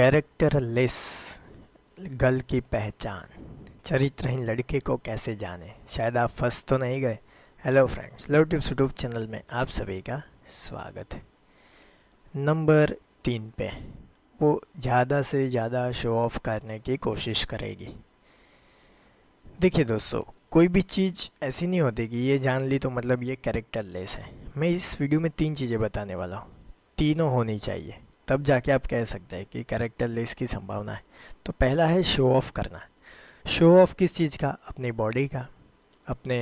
Characterless girl की पहचान, चरित्रहीन लड़के को कैसे जाने। शायद आप फंस तो नहीं गए। Hello friends, love tips YouTube channel में आप सभी का स्वागत है। नंबर 3 पे वो ज़्यादा से ज़्यादा शो ऑफ करने की कोशिश करेगी। देखिए दोस्तों, कोई भी चीज़ ऐसी नहीं होती कि ये जान ली तो मतलब ये कैरेक्टरलेस है। मैं इस वीडियो में 3 चीज़ें बताने वाला हूँ, तीनों होनी चाहिए, तब जाके आप कह सकते हैं कि कैरेक्टरलेस की संभावना है। तो पहला है शो ऑफ करना। शो ऑफ किस चीज़ का? अपनी बॉडी का, अपने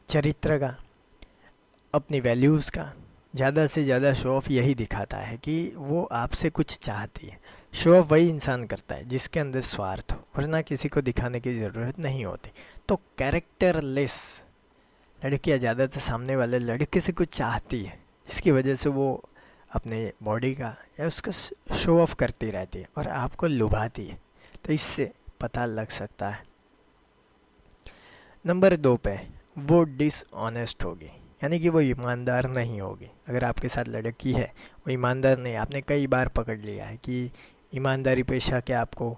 चरित्र का, अपनी वैल्यूज़ का। ज़्यादा से ज़्यादा शो ऑफ यही दिखाता है कि वो आपसे कुछ चाहती है। शो ऑफ वही इंसान करता है जिसके अंदर स्वार्थ हो, वरना किसी को दिखाने की ज़रूरत नहीं होती। तो कैरेक्टरलेस लड़कियाँ ज़्यादातर सामने वाले लड़के से कुछ चाहती है, जिसकी वजह से वो अपने बॉडी का या उसका शो ऑफ करती रहती है और आपको लुभाती है। तो इससे पता लग सकता है। नंबर 2 पे वो डिसऑनेस्ट होगी, यानी कि वो ईमानदार नहीं होगी। अगर आपके साथ लड़की है वो ईमानदार नहीं, आपने कई बार पकड़ लिया है कि ईमानदारी पेशा के आपको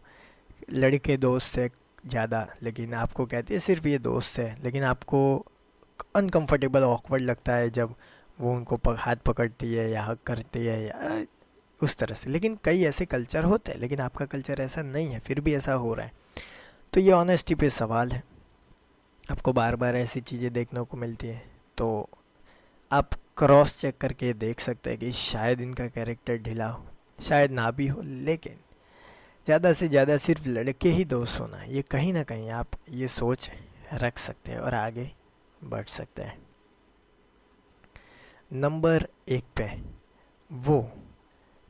लड़के दोस्त से ज़्यादा, लेकिन आपको कहती है सिर्फ ये दोस्त है, लेकिन आपको अनकंफर्टेबल ऑकवर्ड लगता है जब वो उनको हाथ पकड़ती है या हक करती है या उस तरह से। लेकिन कई ऐसे कल्चर होते हैं, लेकिन आपका कल्चर ऐसा नहीं है, फिर भी ऐसा हो रहा है। तो ये ऑनेस्टी पे सवाल है। आपको बार बार ऐसी चीज़ें देखने को मिलती है, तो आप क्रॉस चेक करके देख सकते हैं कि शायद इनका कैरेक्टर ढीला हो, शायद ना भी हो। लेकिन ज़्यादा से ज़्यादा सिर्फ लड़के ही दोस्त होना, ये कहीं ना कहीं आप ये सोच रख सकते हैं और आगे बढ़ सकते हैं। नंबर 1 पे वो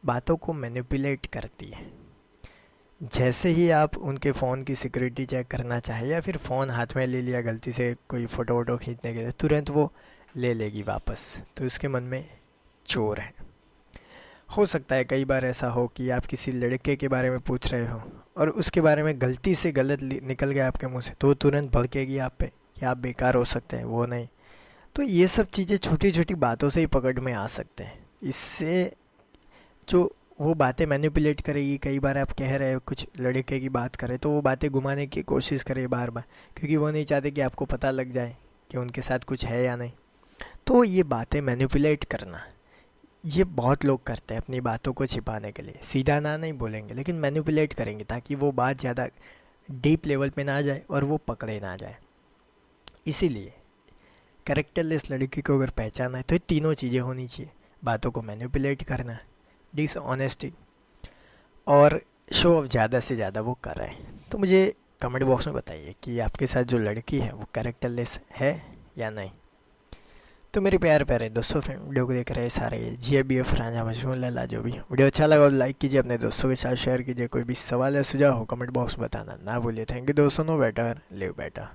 बातों को मैनिपुलेट करती है। जैसे ही आप उनके फ़ोन की सिक्योरिटी चेक करना चाहे या फिर फ़ोन हाथ में ले लिया गलती से कोई फ़ोटो वोटो खींचने के लिए, तुरंत वो ले लेगी वापस। तो उसके मन में चोर है। हो सकता है कई बार ऐसा हो कि आप किसी लड़के के बारे में पूछ रहे हो और उसके बारे में गलती से गलत निकल गया आपके मुंह से, तो वो तुरंत भड़केगी आप पे कि आप बेकार हो सकते हैं, वो नहीं। तो ये सब चीज़ें छोटी छोटी बातों से ही पकड़ में आ सकते हैं। इससे जो वो बातें मैनिपुलेट करेगी, कई बार आप कह रहे हो कुछ लड़के की बात करें तो वो बातें घुमाने की कोशिश करे बार बार, क्योंकि वो नहीं चाहते कि आपको पता लग जाए कि उनके साथ कुछ है या नहीं। तो ये बातें मैनिपुलेट करना, ये बहुत लोग करते हैं अपनी बातों को छिपाने के लिए। सीधा ना नहीं बोलेंगे, लेकिन मैनिपुलेट करेंगे ताकि वो बात ज़्यादा डीप लेवल पे ना जाए और वो पकड़े ना जाए। इसीलिए कैरेक्टरलेस लड़की को अगर पहचाना है तो ये तीनों चीज़ें होनी चाहिए। बातों को मैनिपुलेट करना, डिसऑनेस्टी और शो ऑफ ज़्यादा से ज़्यादा वो कर रहे हैं। तो मुझे कमेंट बॉक्स में बताइए कि आपके साथ जो लड़की है वो कैरेक्टरलेस है या नहीं। तो मेरे प्यारे दोस्तों, फ्रेंड वीडियो को देख रहे सारे GBF राजा मजमून लाला, जो भी वीडियो अच्छा लगा लाइक कीजिए, अपने दोस्तों के साथ शेयर कीजिए। कोई भी सवाल या सुझाव हो कमेंट बॉक्स में बताना ना भूलिए। थैंक यू दोस्तों। Know better live better.